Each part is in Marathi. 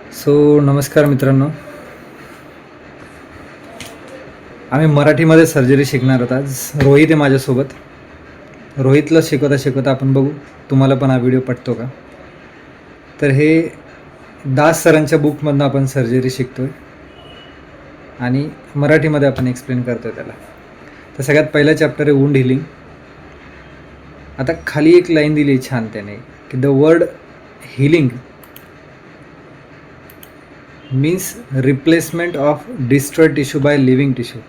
नमस्कार मित्रांनो. आम्ही मराठीमध्ये सर्जरी शिकणार आहोत. आज रोहित आहे माझ्यासोबत. रोहितला शिकवता शिकवता आपण बघू तुम्हाला पण हा व्हिडिओ पटतो का. तर हे दास सरांच्या बुकमधनं आपण सर्जरी शिकतो आहे आणि मराठीमध्ये आपण एक्सप्लेन करतो आहे त्याला. तर सगळ्यात पहिला चॅप्टर आहे वुंड हिलिंग. आता खाली एक लाईन दिली आहे छान त्याने की the word healing means replacement of destroyed tissue bye living tissue.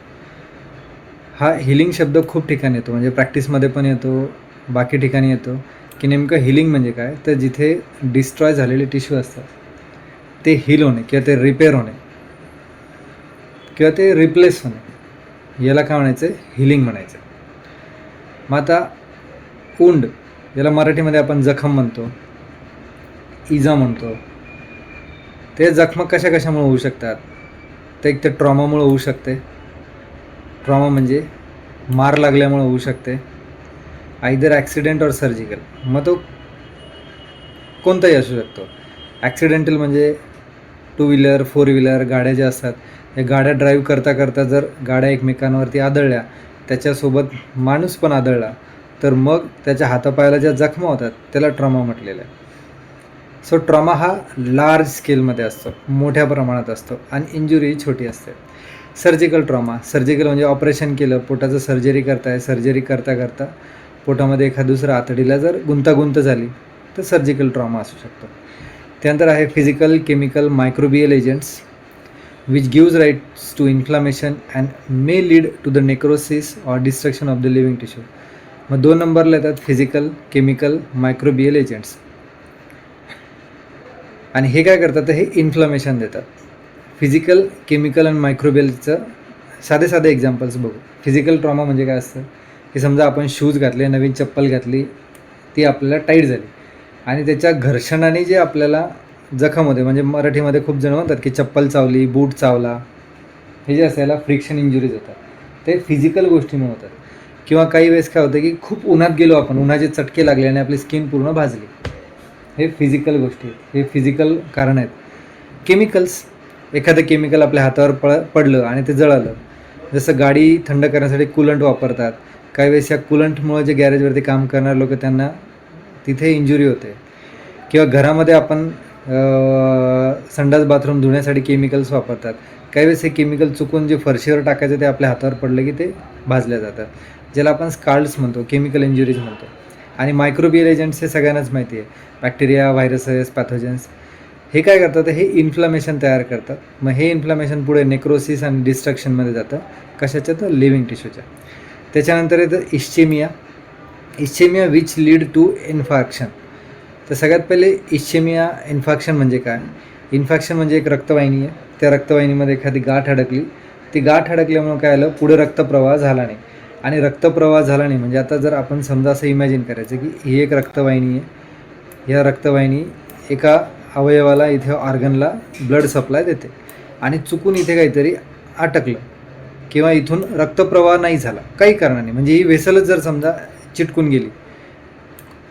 हा हिलिंग शब्द खूप ठिकाणी येतो, म्हणजे प्रॅक्टिसमध्ये पण येतो, बाकी ठिकाणी येतो. की नेमकं हिलिंग म्हणजे काय, तर जिथे डिस्ट्रॉय झालेले टिश्यू असतात ते हील होणे किंवा ते रिपेअर होणे किंवा ते रिप्लेस होणे, याला काय म्हणायचं, हिलिंग म्हणायचं. मग आता वुंड याला मराठीमध्ये आपण जखम म्हणतो, इजा म्हणतो. ते जखमा कशा कशामुळे होऊ शकतात, तर एक तर ट्रॉमामुळे होऊ शकते. ट्रॉमा म्हणजे मार लागल्यामुळे होऊ शकते, आयदर ॲक्सिडेंट और सर्जिकल. मग तो कोणताही असू शकतो. ॲक्सिडेंटल म्हणजे टू व्हीलर, फोर व्हीलर गाड्या ज्या असतात, या गाड्या ड्राईव्ह करता करता जर गाड्या एकमेकांवरती आदळल्या, त्याच्यासोबत माणूस पण आदळला, तर मग त्याच्या हातापायाला ज्या जखमा होतात त्याला ट्रॉमा म्हटलेलं आहे. सो ट्रॉमा हा लार्ज स्केलमध्ये असतो, मोठ्या प्रमाणात असतो, आणि इंजुरी छोटी असते. सर्जिकल ट्रॉमा, सर्जिकल म्हणजे ऑपरेशन केलं, पोटाचं सर्जरी करताय, सर्जरी करता करता पोटामध्ये एखाद दुसरं आतडीला जर गुंतागुंत झाली तर सर्जिकल ट्रॉमा असू शकतो. त्यानंतर आहे physical, chemical, microbial agents which gives rights to inflammation and may lead to the necrosis or destruction of the living tissue. मग 2 नंबरला येतात फिजिकल, केमिकल, मायक्रोबियल एजंट्स. आणि हे काय करतात, तर हे इन्फ्लमेशन देतात. फिजिकल, केमिकल आणि मायक्रोबियलचं साधे साधे एक्झाम्पल्स बघू. फिजिकल ट्रॉमा म्हणजे काय असतं, की समजा आपण शूज घातले, नवीन चप्पल घातली, ती आपल्याला टाईट झाली आणि त्याच्या घर्षणाने जे आपल्याला जखम होते, म्हणजे मराठीमध्ये खूप जण म्हणतात की चप्पल चावली, बूट चावला, हे जे असायला फ्रिक्शन इंजुरीज होतात, ते फिजिकल गोष्टीमुळे होतात. किंवा काही वेळेस काय होतं की खूप उन्हात गेलो आपण, उन्हाचे चटके लागले आणि आपली स्किन पूर्ण भाजली, हे फिजिकल गोष्टी आहेत, हे फिजिकल कारण आहेत. केमिकल्स, एखादं केमिकल आपल्या हातावर पडलं आणि ते जळालं. जसं गाडी थंड करण्यासाठी कूलंट वापरतात, काही वेळेस या कूलंटमुळं जे गॅरेजवरती काम करणारे लोक, त्यांना तिथे इंजुरी होते. किंवा घरामध्ये आपण संडास बाथरूम धुण्यासाठी केमिकल्स वापरतात, काही वेळेस हे केमिकल चुकून जे फरशीवर टाकायचं ते आपल्या हातावर पडलं की ते भाजल्या जातात, ज्याला आपण स्काल्ड्स म्हणतो, केमिकल इंजुरीज म्हणतो. आणि मायक्रोबियल एजंट्स हे सगळ्यांनाच माहिती आहे, बॅक्टेरिया, व्हायरसेस, पॅथोजन्स. हे काय करतात, हे इन्फ्लमेशन तयार करतात. मग हे इन्फ्लमेशन पुढे नेक्रोसिस आणि डिस्ट्रक्शनमध्ये जातं. कशाच्या, तर लिव्हिंग टिश्यूच्या. त्याच्यानंतर येतं इश्चेमिया. इश्चेमिया विच लीड टू इन्फार्क्शन. तर सगळ्यात पहिले इश्चेमिया इन्फाक्शन म्हणजे काय. इन्फेक्शन म्हणजे एक रक्तवाहिनी आहे, त्या रक्तवाहिनीमध्ये एखादी गाठ अडकली, ती गाठ अडकल्यामुळं काय आलं, पुढे रक्तप्रवाह झाला नाही. आणि रक्तप्रवाह झाला नाही म्हणजे आता जर आपण समजा असं इमॅजिन करायचं की ही एक रक्तवाहिनी आहे, या रक्तवाहिनी एका अवयवाला, इथे ऑर्गनला ब्लड सप्लाय देते, आणि चुकून इथे काहीतरी अटकलं किंवा इथून रक्तप्रवाह नाही झाला काही कारणाने, म्हणजे ही वेसलच जर समजा चिटकून गेली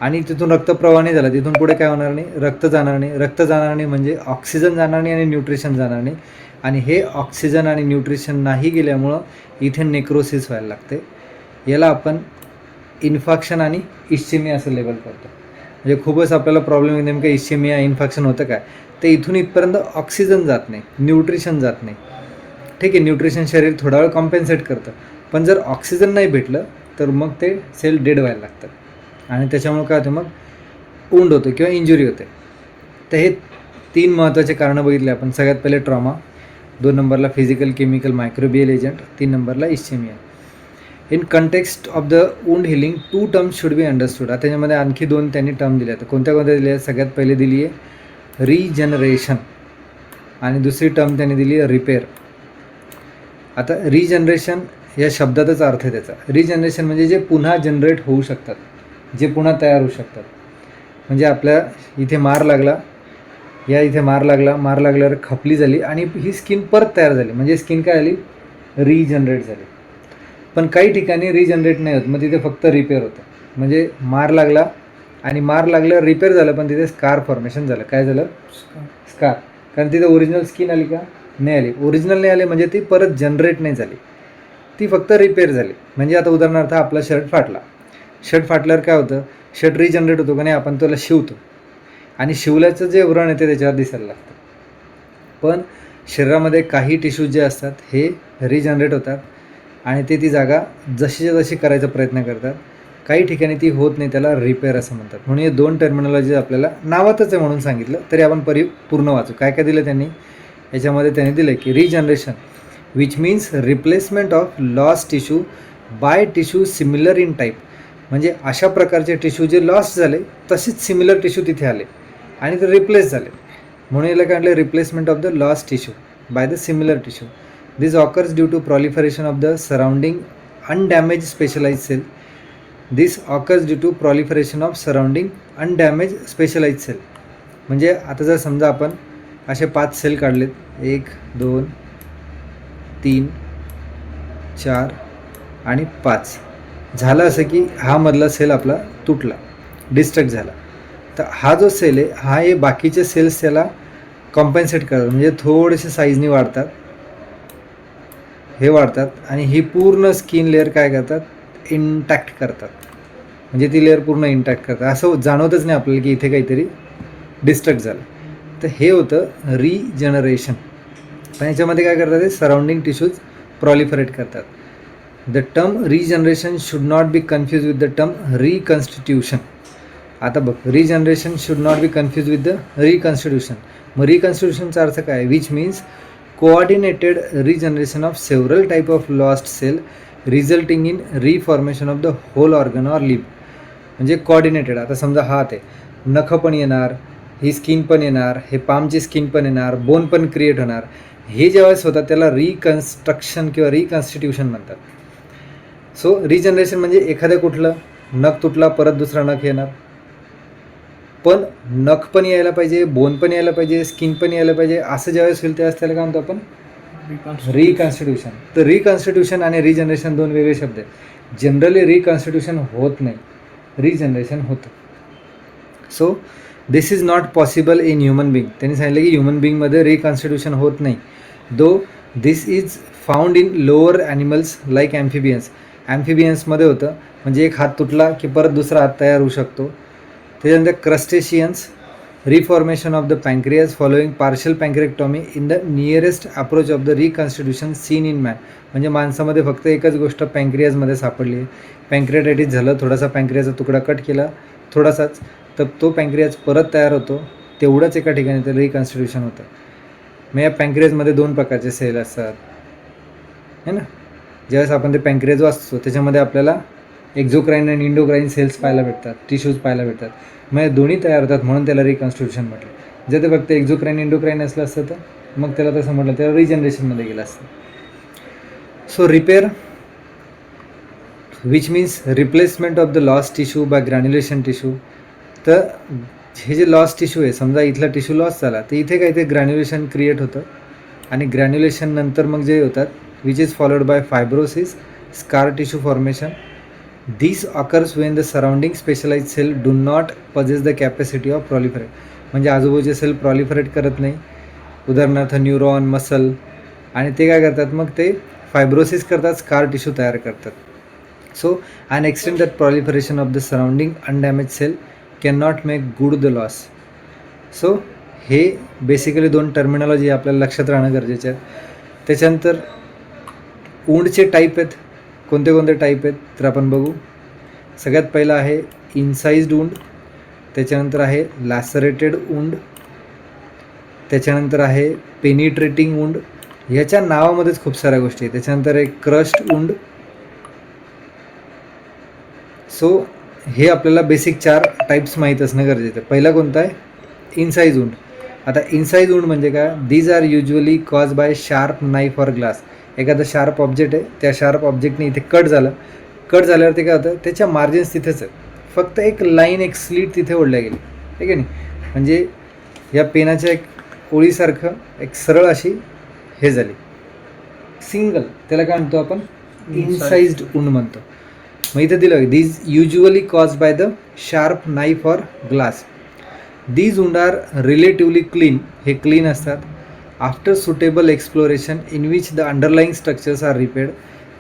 आणि तिथून रक्तप्रवाह नाही झाला, तिथून पुढे काय होणार नाही, रक्त जाणार नाही. रक्त जाणार नाही म्हणजे ऑक्सिजन जाणार नाही आणि न्यूट्रिशन जाणार नाही, आणि हे ऑक्सिजन आणि न्यूट्रिशन नाही गेल्यामुळं इथे नेक्रोसिस व्हायला लागते. याला आपण इन्फेक्शन आणि इश्चेमिया असं लेबल करतो. म्हणजे खूपच आपल्याला प्रॉब्लेम नेमकं इश्चेमिया इन्फेक्शन होतं काय, तर इथून इथपर्यंत ऑक्सिजन जात नाही, न्यूट्रिशन जात नाही. ठीक आहे, न्यूट्रिशन शरीर थोडा वेळ कॉम्पेन्सेट करतं, पण जर ऑक्सिजन नाही भेटलं तर मग ते सेल डेड व्हायला लागतात, आणि त्याच्यामुळे काय होतं, मग वुंड होतं किंवा इंजुरी होते. तर हे 3 महत्त्वाचे कारणं बघितले आपण. सगळ्यात पहिले ट्रॉमा, 2 नंबरला फिजिकल, केमिकल, मायक्रोबियल एजंट, 3 नंबरला ischemia. In context of the wound healing 2 terms should be understood. आता त्याच्यामध्ये आणखी 2 त्यांनी टर्म दिल्या आहेत. कोणत्या कोणत्या दिल्या आहेत, सगळ्यात पहिले दिली आहे रिजनरेशन, आणि दुसरी टर्म त्यांनी दिली आहे रिपेअर. आता रिजनरेशन या शब्दातच अर्थ आहे त्याचा. रिजनरेशन म्हणजे जे पुन्हा जनरेट होऊ शकतात, जे पुन्हा तयार होऊ शकतात. म्हणजे आपल्या इथे मार लागला, या इथे मार लागल्यावर खपली झाली आणि ही स्किन परत तयार झाली, म्हणजे स्किन काय झाली, रिजनरेट झाली. पण काही ठिकाणी रिजनरेट नाही होत, मग तिथे फक्त रिपेअर होतं. म्हणजे मार लागला आणि मार लागल्यावर रिपेअर झालं, पण तिथे स्कार फॉर्मेशन झालं. काय झालं, स्कार. कारण तिथे ओरिजिनल स्किन आली का? नाही आली. ओरिजिनल नाही आली म्हणजे ती परत जनरेट नाही झाली, ती फक्त रिपेअर झाली. म्हणजे आता उदाहरणार्थ आपला शर्ट फाटला, शर्ट फाटल्यावर काय होतं, शर्ट रिजनरेट होतो का नाही, आपण त्याला शिवतो आणि शिवल्याचं जे व्रण येते त्याच्यावर दिसायला लागतं. पण शरीरामध्ये काही टिश्यूज जे असतात हे रिजनरेट होतात आणि ते ती जागा जशीच्या जशी करायचा प्रयत्न करतात. काही ठिकाणी ती होत नाही, त्याला रिपेअर असं म्हणतात. म्हणून हे दोन टर्मिनॉलॉजी आपल्याला नावातच आहे म्हणून सांगितलं, तरी आपण पूर्ण वाचू. काय काय दिलं त्यांनी याच्यामध्ये? त्यांनी दिलं की regeneration which means replacement of loss tissue by tissue similar in type. म्हणजे अशा प्रकारचे टिश्यू जे लॉस झाले तसेच सिमिलर टिश्यू तिथे आले आणि ते रिप्लेस झाले, म्हणून याला काय म्हटलं? Replacement of the loss tissue by the similar tissue. This occurs due to proliferation of the surrounding undamage specialize cell. This occurs due to proliferation of surrounding undamage specialize cell. म्हणजे आता जर समजा आपण असे 5 सेल काढलेत, 1 2 3 4 आणि 5. झालं असं की हा मधला सेल आपला तुटला, डिस्ट्रक्ट झाला, तर हा जो सेल आहे हा हे बाकीचे सेल्स त्याला कॉम्पेन्सेट करतात, म्हणजे थोडेसे साईजनी वाढतात, हे वाढतात आणि ही पूर्ण स्किन लेअर काय करतात? इंटॅक्ट करतात. म्हणजे ती लेअर पूर्ण इंटॅक्ट करतात, असं जाणवतच नाही आपल्याला की इथे काहीतरी डिस्ट्रक्ट झालं. तर हे होतं रिजनरेशन. पण याच्यामध्ये काय करतात? ते सराउंडिंग टिश्यूज प्रॉलिफरेट करतात. The term regeneration should not be confuse with the term reconstitution. आता बघ, regeneration should not be confuse with the reconstitution. मग रिकन्स्टिट्यूशनचा अर्थ काय? Which means coordinated regeneration of several type of lost cell resulting in reformation of the whole organ or limb. म्हणजे कोऑर्डिनेटेड. आता समजा हात आहे, नखं पण येणार, ही स्किन पण येणार, हे पामची स्किन पण येणार, बोन पण क्रिएट होणार. हे ज्यावेळेस होतात त्याला रिकन्स्ट्रक्शन किंवा रिकन्स्टिट्यूशन म्हणतात. सो रिजनरेशन म्हणजे एखाद्या कुठलं नख तुटला परत दुसरा नख येणार, पण नख पण यायला पाहिजे, बोन पण यायला पाहिजे, स्किन पण यायला पाहिजे, असं ज्यावेळेस होईल त्यावेळेस त्याला काय म्हणतो आपण? रिकन्स्टिट्यूशन. तर रिकन्स्टिट्यूशन आणि रिजनरेशन दोन वेगळे शब्द आहेत. जनरली रिकन्स्टिट्यूशन होत नाही, रिजनरेशन होतं. So this is not possible in human being. त्यांनी सांगितलं की ह्युमन बिंगमध्ये रिकन्स्टिट्यूशन होत नाही. Though this is found in lower animals like amphibians. ॲम्फिबियन्समध्ये होतं, म्हणजे एक हात तुटला की परत दुसरा हात तयार होऊ शकतो. त्याच्यानंतर crustaceans, reformation of the pancreas following partial pancreatectomy in the nearest approach of the reconstitution seen in man. म्हणजे माणसामध्ये फक्त एकच गोष्ट पँक्रियाजमध्ये सापडली आहे. पँक्रियाटायटिस झालं, थोडासा पँक्रियाचा तुकडा कट केला, थोडासाच, तर तो पँक्रियाज परत तयार होतो, तेवढंच एका ठिकाणी तर रिकन्स्टिट्यूशन होतं. मग या पँक्रियाजमध्ये 2 प्रकारचे सेल असतात, है ना. ज्यावेळेस आपण ते पँक्रियाज वाचतो त्याच्यामध्ये आपल्याला एक्झोक्राईन आणि इंडोक्राईन सेल्स पाहायला भेटतात, टिश्यूज पाहायला भेटतात. मग दोन्ही तयार होतात, म्हणून त्याला रिकन्स्टिट्यूशन म्हटलं. जर ते फक्त एक्झोक्राईन इंडोक्राईन असलं असतं तर मग त्याला तसं म्हटलं, त्याला रिजनरेशनमध्ये गेलं असतं. So repair which means replacement of the loss tissue by granulation tissue. तर हे जे लॉस टिश्यू आहे, समजा इथला टिश्यू लॉस झाला तर इथे काही ते ग्रॅन्युलेशन क्रिएट होतं आणि ग्रॅन्युलेशन नंतर मग जे होतात which is followed by fibrosis, scar tissue formation. This occurs when the surrounding specialize cell do not possess the capacity of proliferate. म्हणजे आजूबाजूचे सेल प्रॉलिफरेट करत नाही, उदाहरणार्थ न्यूरॉन, मसल, आणि ते काय करतात? मग ते फायब्रोसिस करतात, स्कार टिश्यू तयार करतात. So and extend that proliferation of the surrounding undamage cell can not make good the loss. So हे बेसिकली 2 टर्मिनॉलॉजी आपल्याला लक्षात राहणं गरजेचं आहे. त्याच्यानंतर वुंडचे टाईप आहेत. कोणते कोणते टाईप आहेत तर आपण बघू. सगळ्यात पहिला आहे इनसाइज्ड वुंड, त्याच्यानंतर आहे लॅसरेटेड वुंड, त्याच्यानंतर आहे पेनिट्रेटिंग वुंड. ह्याच्या नावामध्येच खूप साऱ्या गोष्टी आहेत. त्याच्यानंतर आहे क्रश्ड वुंड. सो हे आपल्याला बेसिक 4 टाईप्स माहीत असणं गरजेचं आहे. पहिला कोणता आहे? Incise wound. आता इनसाइज वुंड म्हणजे काय? These are usually cause by sharp knife or glass. एखादं शार्प ऑब्जेक्ट आहे, त्या शार्प ऑब्जेक्टने इथे कट झाल्यावर ते काय होतं? त्याच्या मार्जिन्स तिथेच आहे, फक्त एक लाईन, एक स्लीट तिथे ओढल्या गेली, आहे की नाही. म्हणजे या पेनाच्या एक ओळीसारखं एक सरळ अशी हे झाली सिंगल, त्याला काय म्हणतो आपण? इनसाइज्ड वुंड म्हणतो. मग इथे दिलं these usually cause by the sharp knife or glass. These wound are relatively clean, हे क्लीन असतात. After suitable exploration in which the underlying structures are repaired,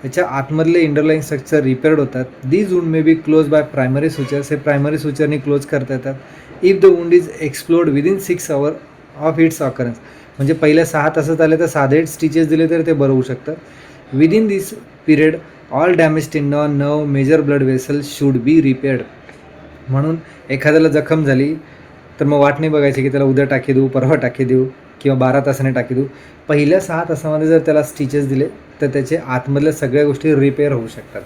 याच्या आतमधले अंडरलाईंग स्ट्रक्चर रिपेअर्ड होतात. These wound may be close by primary sutures, हे प्रायमरी सुचरनी क्लोज करता येतात. If the wound is explored within 6 hours of its occurrence, म्हणजे पहिल्या 6 तासात आले तर साधे स्टिचेस दिले तर ते बरं होऊ शकतं. Within this period all damage tendon, nerve, major blood vessel should be repaired. म्हणून एखाद्याला जखम झाली तर मग वाट नाही बघायची की त्याला उद्या टाकी देऊ, परवा टाकी देऊ किंवा 12 तासाने टाकी देऊ. पहिल्या 6 तासामध्ये जर त्याला स्टिचेस दिले तर त्याचे आतमधल्या सगळ्या गोष्टी रिपेअर होऊ शकतात.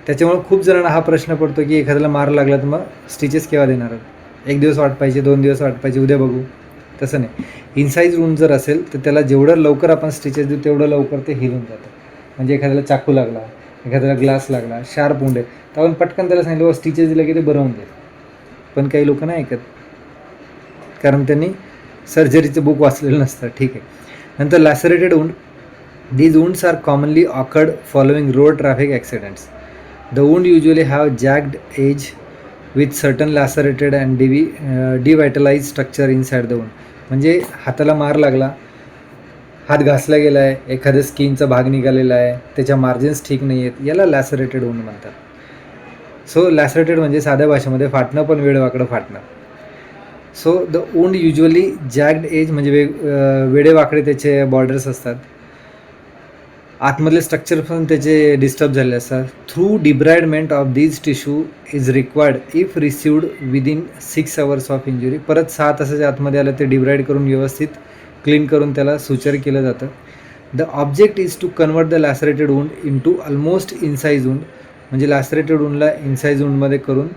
त्याच्यामुळे खूप जणांना हा प्रश्न पडतो की एखाद्याला मार लागला तर मग स्टिचेस केव्हा देणार, 1 दिवस वाट पाहिजे, 2 दिवस वाट पाहिजे, उद्या बघू. तसं नाही. इनसाइज वुंड जर असेल तर त्याला जेवढं लवकर आपण स्टिचेस देऊ तेवढं लवकर ते हील होऊन जातं. म्हणजे एखाद्याला चाकू लागला, एखाद्याला ग्लास लागला, शार्प वुंड आहे, तर आपण पटकन त्याला सांगितलं स्टिचेस दिले की ते बरं होऊन जाईल. पण काही लोक नाही ऐकत, कारण त्यांनी सर्जरीचं बुक वाचलेलं नसतं. ठीक आहे. नंतर lacerated wound. These wounds are commonly occurred following road traffic accidents. The wound usually have jagged edge with certain lacerated and devitalize structure inside the wound. म्हणजे हाताला मार लागला, हात घासला गेला आहे, एखाद्या स्किनचा भाग निघालेला आहे, त्याच्या मार्जिन्स ठीक नाही आहेत, याला लॅसरेटेड वुंड म्हणतात. सो लॅसरेटेड म्हणजे साध्या भाषेमध्ये फाटणं, पण वेडेवाकडं फाटणं. So the wound usually jagged edge म्हणजे वेडेवाकडे त्याचे बॉर्डर्स असतात. आतमधले स्ट्रक्चर पण त्याचे डिस्टर्ब झालेले असतात. Through debridement of these tissue is required if received within 6 hours of injury. परत 6 तासाच्या आतमध्ये आलं ते डिब्राईड करून व्यवस्थित क्लीन करून त्याला सुचर केलं जातं. The object is to convert the lacerated wound into almost incise wound, म्हणजे लॅसरेटेड वुंडला इनसाइज वुंडमध्ये करून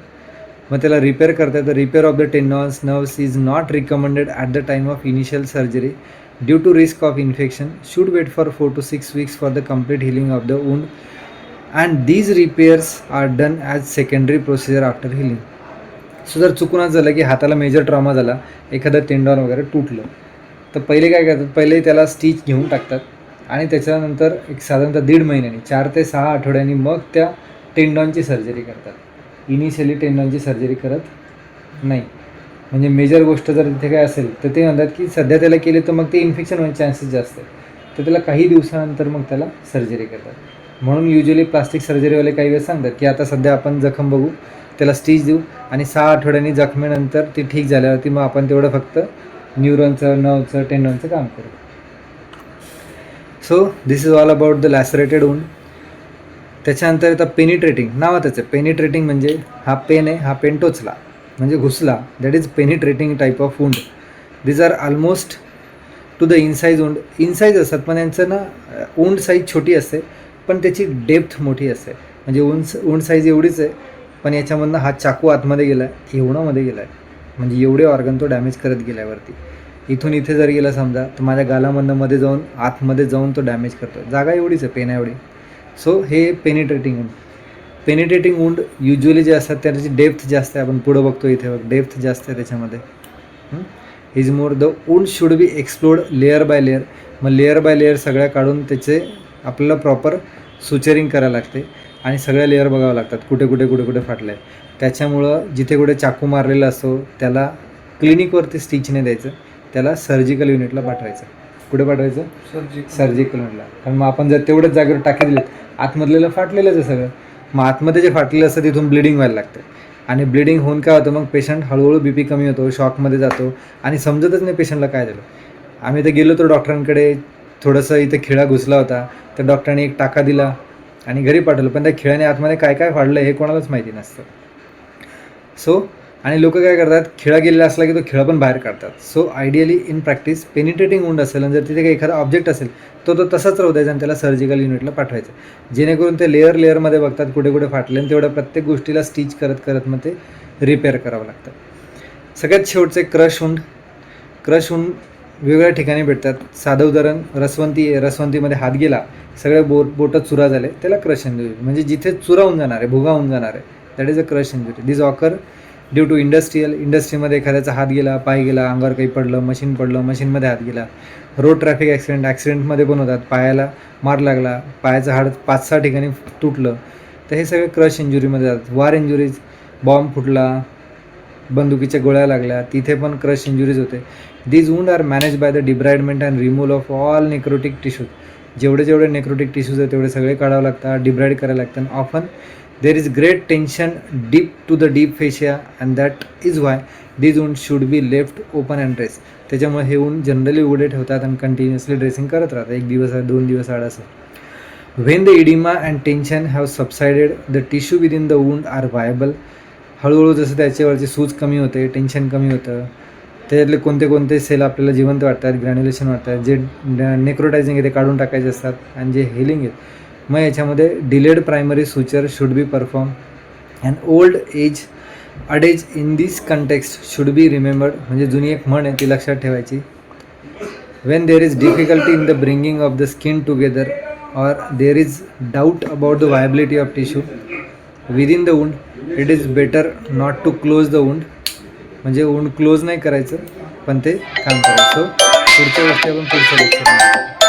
मग त्याला रिपेअर करता येतं. Repair of the tendons, nerves is not recommended at the time of initial surgery due to risk of infection. Should wait for 4 to 6 weeks for the complete healing of the wound and these repairs are done as secondary procedure after healing. So जर चुकूनच झालं की हाताला मेजर ट्रॉमा झाला, एखादं टेंडॉन वगैरे तुटलं, तर पहिले काय करतात, पहिले त्याला स्टिच घेऊन टाकतात आणि त्याच्यानंतर एक साधारणतः 1.5 महिन्यांनी 4 ते 6 आठवड्यांनी मग त्या टेंडॉनची सर्जरी करतात. इनिशियली टेंडॉनची सर्जरी करत नाही. म्हणजे मेजर गोष्ट जर तिथे काय असेल तर ते म्हणतात की सध्या त्याला केले तर मग ते इन्फेक्शन होण्याचे चान्सेस जास्त आहे, तर त्याला काही दिवसानंतर मग त्याला सर्जरी करतात. म्हणून युजली प्लास्टिक सर्जरीवाले काही वेळेस सांगतात की आता सध्या आपण जखम बघू, त्याला स्टिच देऊ आणि 6 आठवड्यांनी जखमेनंतर ती ठीक झाल्यावरती मग आपण तेवढं फक्त न्यूरॉनचं, नर्वचं, टेंडॉनचं काम करू. So this is all about the lacerated wound. त्याच्यानंतर येतं पेनिट्रेटिंग. नावातच आहे पेनिट्रेटिंग, म्हणजे हा पेन आहे, हा पेन टोचला म्हणजे घुसला, that is penetrating type of wound. These are almost to the incise wound. Incise असतात पण यांचं ना वुंड साईज छोटी असते पण त्याची डेप्थ मोठी असते. म्हणजे वुंड साईज एवढीच आहे पण याच्यामधनं हा चाकू आतमध्ये गेला आहे, एवढामध्ये गेला आहे, म्हणजे एवढे ऑर्गन तो डॅमेज करत गेल्यावरती. इथून इथे जर गेला समजा तर माझ्या गालामधनं मध्ये जाऊन आतमध्ये जाऊन तो डॅमेज करतो. जागा एवढीच आहे, पेना एवढी. सो हे penetrating wound. Penetrating wound usually जे असतात त्याची डेप्थ जास्त आहे. आपण पुढं बघतो इथे बघ, डेप्थ जास्त आहे त्याच्यामध्ये. Is more the wound should B explored layer by layer. मग लेअर बाय लेअर सगळ्या काढून त्याचे आपल्याला प्रॉपर सुचरिंग करायला लागते आणि सगळ्या लेअर बघावं लागतात कुठे कुठे कुठे कुठे फाटलं आहे. त्याच्यामुळं जिथे कुठे चाकू मारलेला असतो त्याला क्लिनिकवरती स्टिचने द्यायचं, त्याला सर्जिकल युनिटला पाठवायचं. कुठे पाठवायचं? सर्जिकल युनिटला. कारण मग आपण जर तेवढ्याच जागेवर टाकी दिले, आतमधलेलं फाटलेलंच आहे सगळं, मग आतमध्ये जे फाटलेलं असतं तिथून ब्लिडिंग व्हायला लागतं आणि ब्लिडिंग होऊन काय होतं, मग पेशंट हळूहळू BP कमी होतो, शॉकमध्ये जातो आणि समजतच नाही पेशंटला काय झालं. आम्ही तर गेलो तर डॉक्टरांकडे, थोडंसं इथं खिळा घुसला होता तर डॉक्टरांनी एक टाका दिला आणि घरी पाठवलं, पण त्या खिळ्याने आतमध्ये काय काय फाडलं हे कोणालाच माहिती नसतं. सो आणि लोक काय करतात, खिळा गेलेला असला की तो खिळा पण बाहेर काढतात. So ideally in practice penetrating wound असेल आणि जर तिथे काही एखादा ऑब्जेक्ट असेल तो तसाच राहू द्यायचा आणि त्याला सर्जिकल युनिटला पाठवायचं, जेणेकरून ते लेअरमध्ये बघतात कुठे कुठे फाटले आणि तेवढ्या प्रत्येक गोष्टीला स्टिच करत करत मग ते रिपेअर करावं लागतं. सगळ्यात शेवटचे क्रश वुंड. क्रश वुंड वेगवेगळ्या ठिकाणी भेटतात. साधं उदाहरण, रसवंतीमध्ये हात गेला, सगळे बोटं चुरा झाले, त्याला क्रश इंजुरी. म्हणजे जिथे चुरा होऊन जाणार आहे, भुगा होऊन जाणार आहे, that is a crush injury. This occur due to इंडस्ट्रीमध्ये एखाद्याचा हात गेला, पाय गेला, अंगावर काही पडलं, मशीनमध्ये हात गेला. रोड ट्रॅफिक ॲक्सिडेंटमध्ये पण होतात. पायाला मार लागला, पायाचं हाड 5-6 ठिकाणी तुटलं, तर हे सगळे क्रश इंजुरीमध्ये जातात. वार इंजुरीज, बॉम्ब फुटला, बंदुकीच्या गोळ्या लागल्या, तिथे पण क्रश इंजुरीज होते. These wound are manage by the debridement and removal of all necrotic tissues. जेवढे नेक्रोटिक टिश्यूज आहेत तेवढे सगळे काढावं लागतात, डिब्राईड करायला लागतात. Often there is great tension deep to the deep fascia and that is why these wound should be left open and dress. त्याच्यामुळे हे वुंड जनरली उघडे ठेवतात आणि कंटिन्युअसली ड्रेसिंग करत राहतात, 1 दिवस 2 दिवस आड असं. When the edema and tension have subsided, the tissue within the wound are viable. हळूहळू जसं त्याच्यावरची सूज कमी होते, टेन्शन कमी होतं, त्याच्यातले कोणते सेल आपल्याला जिवंत वाटतात, ग्रॅन्युलेशन वाटतात, जे नेक्रोटायझिंग आहे ते काढून टाकायचे असतात, आणि जे हेलिंग आहेत मग याच्यामध्ये delayed primary suture should be perform. And old age adages in this context should be remembered. म्हणजे जुनी एक म्हण आहे ती लक्षात ठेवायची. When there is difficulty in the bringing of the skin together or there is doubt about the viability of tissue within the wound, it is better not to close the wound. म्हणजे wound क्लोज नाही करायचं पण ते काम करायचं. पुढच्या गोष्टी आपण पुढच्या लेक्चरमध्ये